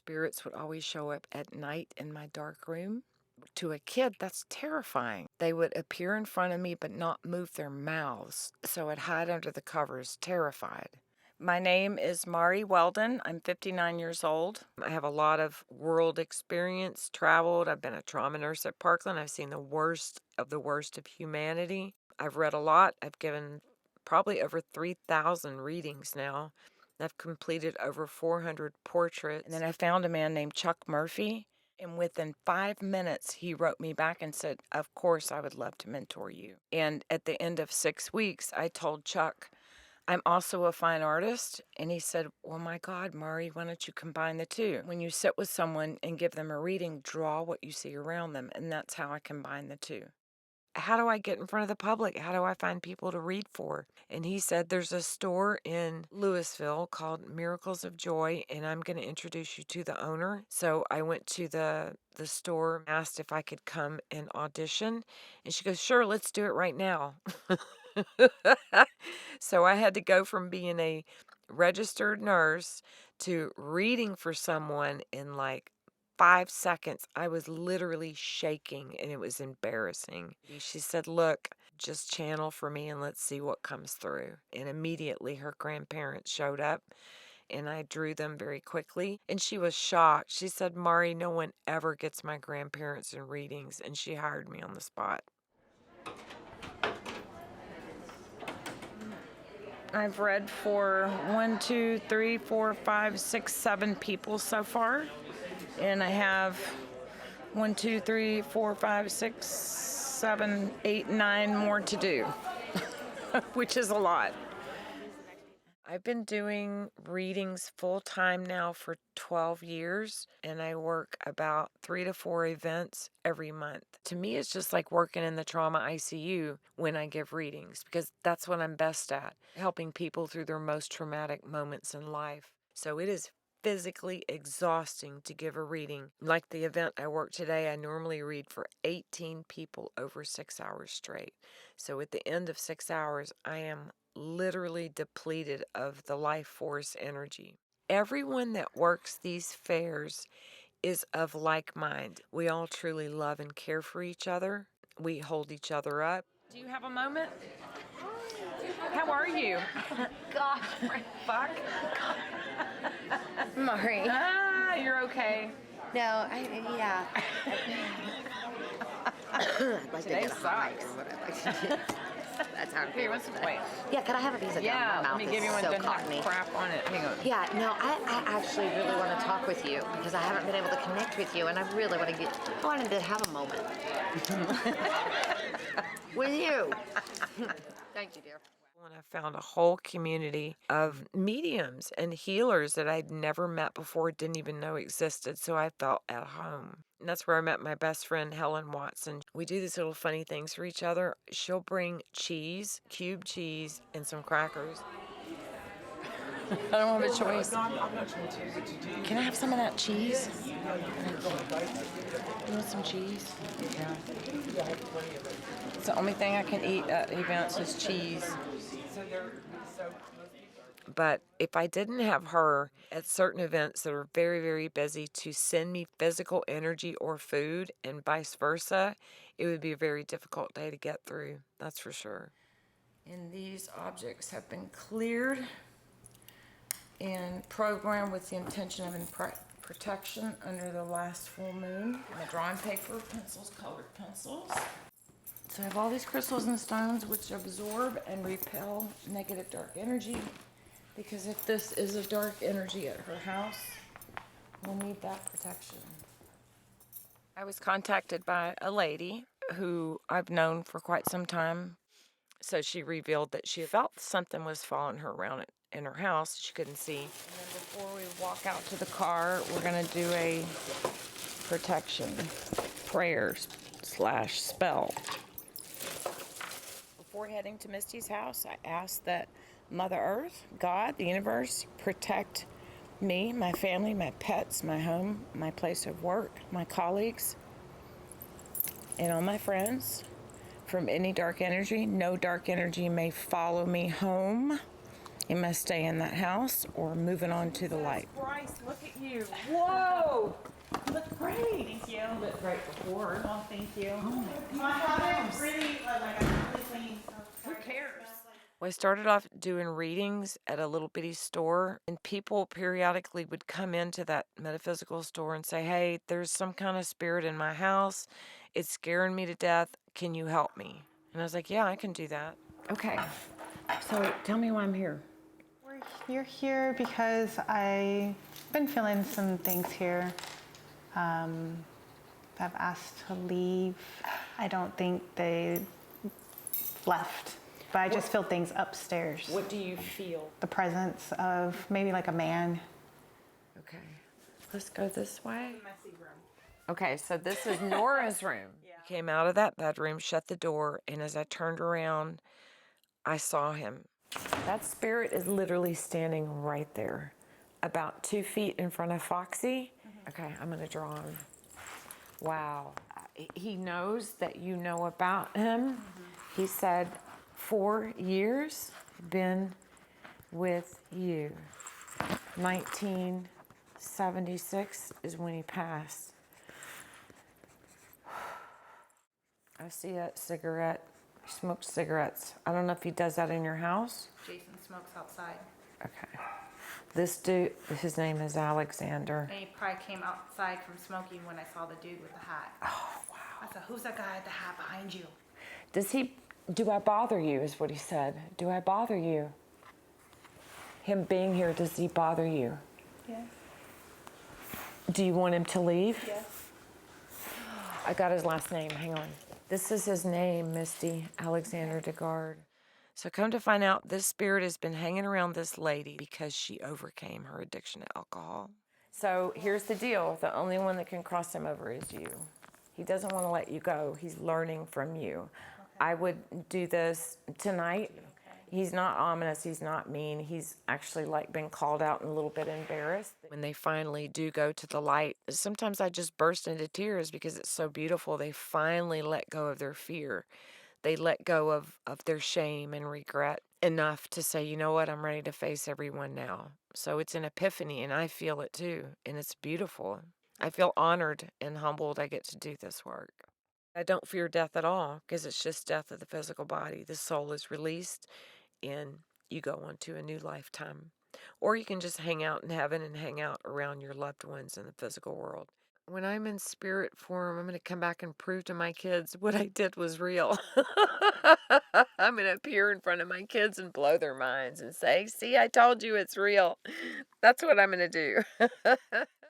Spirits would always show up at night in my dark room. To a kid, that's terrifying. They would appear in front of me but not move their mouths, so I'd hide under the covers, terrified. My name is Mari Weldon. I'm 59 years old. I have a lot of world experience, traveled. I've been a trauma nurse at Parkland. I've seen the worst of humanity. I've read a lot. I've given probably over 3,000 readings now. I've completed over 400 portraits. And then I found a man named Chuck Murphy. And within 5 minutes, he wrote me back and said, of course, I would love to mentor you. And at the end of 6 weeks, I told Chuck, I'm also a fine artist. And he said, well, my God, Mari, why don't you combine the two? When you sit with someone and give them a reading, draw what you see around them. And that's how I combine the two. How do I get in front of the public? How do I find people to read for? And he said, there's a store in Louisville called Miracles of Joy, and I'm going to introduce you to the owner. So I went to the store, asked if I could come and audition, and she goes, sure, let's do it right now. So I had to go from being a registered nurse to reading for someone in like 5 seconds. I was literally shaking and it was embarrassing. She said, look, just channel for me and let's see what comes through. And immediately her grandparents showed up and I drew them very quickly. And she was shocked. She said, Mari, no one ever gets my grandparents in readings. And she hired me on the spot. I've read for 1, 2, 3, 4, 5, 6, 7 people so far. And I have 1, 2, 3, 4, 5, 6, 7, 8, 9 more to do, which is a lot. I've been doing readings full time now for 12 years, and I work about 3 to 4 events every month. To me, it's just like working in the trauma ICU when I give readings, because that's what I'm best at, helping people through their most traumatic moments in life. So it is physically exhausting to give a reading. Like the event I work today, I normally read for 18 people over 6 hours straight. So at the end of 6 hours, I am literally depleted of the life force energy. Everyone that works these fairs is of like mind. We all truly love and care for each other. We hold each other up. Do you have a moment? How are you? God, Fuck. Mari. You're okay. No, yeah. I'd like Today to get a hike sucks. is what I'd like to do. That's how I'm Here, feeling what's the today. point? Yeah, can I have a piece of gum? Yeah, My mouth let me give you is one so that doesn't cottony. have crap on it. Hang on. Yeah, no, I actually really want to talk with you because I haven't been able to connect with you, and I really want to I wanted to have a moment with you. Thank you, dear. And I found a whole community of mediums and healers that I'd never met before, didn't even know existed, so I felt at home. And that's where I met my best friend, Helen Watson. We do these little funny things for each other. She'll bring cheese, cube cheese, and some crackers. I don't have a choice. Can I have some of that cheese? You want some cheese? Yeah. It's the only thing I can eat at events is cheese. But if I didn't have her at certain events that are very, very busy to send me physical energy or food and vice versa, it would be a very difficult day to get through. That's for sure. And these objects have been cleared and programmed with the intention of protection under the last full moon. My drawing paper, pencils, colored pencils. So I have all these crystals and stones which absorb and repel negative dark energy, because if this is a dark energy at her house, we'll need that protection. I was contacted by a lady who I've known for quite some time. So she revealed that she felt something was following her around in her house. She couldn't see. And then before we walk out to the car, we're going to do a protection prayer/spell. Before heading to Misty's house, I asked that Mother Earth, God, the universe, protect me, my family, my pets, my home, my place of work, my colleagues, and all my friends from any dark energy. No dark energy may follow me home. It must stay in that house or moving on to the light. Christ, look at you. Whoa! you? You look great. Thank you. You looked great before. Well, thank you. Oh, Well, I haven't really, like, I'm really clean. So who cares? Well, I started off doing readings at a little bitty store, and people periodically would come into that metaphysical store and say, hey, there's some kind of spirit in my house. It's scaring me to death. Can you help me? And I was like, yeah, I can do that. Okay. So tell me why I'm here. You're here because I've been feeling some things here. I've asked to leave. I don't think they left, but I just feel things upstairs. What do you feel? The presence of maybe like a man. Okay. Let's go this way. Okay, so this is Nora's room. Yeah. Came out of that bedroom, shut the door, and as I turned around, I saw him. That spirit is literally standing right there, about 2 feet in front of Foxy. Okay, I'm gonna draw him. Wow. He knows that you know about him. He said, 4 years been with you. 1976 is when he passed. I see a cigarette. He smokes cigarettes. I don't know if he does that in your house. Jason smokes outside. Okay. This dude, his name is Alexander. And he probably came outside from smoking when I saw the dude with the hat. Oh, wow. I said, who's that guy with the hat behind you? Do I bother you, is what he said. Do I bother you? Him being here, does he bother you? Yes. Do you want him to leave? Yes. I got his last name, hang on. This is his name, Misty, Alexander DeGard. So come to find out, this spirit has been hanging around this lady because she overcame her addiction to alcohol. So here's the deal. The only one that can cross him over is you. He doesn't want to let you go. He's learning from you. Okay. I would do this tonight. Okay. He's not ominous. He's not mean. He's actually like been called out and a little bit embarrassed. When they finally do go to the light, sometimes I just burst into tears because it's so beautiful. They finally let go of their fear. They let go of their shame and regret enough to say, you know what, I'm ready to face everyone now. So it's an epiphany, and I feel it too, and it's beautiful. I feel honored and humbled I get to do this work. I don't fear death at all because it's just death of the physical body. The soul is released, and you go on to a new lifetime. Or you can just hang out in heaven and hang out around your loved ones in the physical world. When I'm in spirit form, I'm going to come back and prove to my kids what I did was real. I'm going to appear in front of my kids and blow their minds and say, see, I told you it's real. That's what I'm going to do.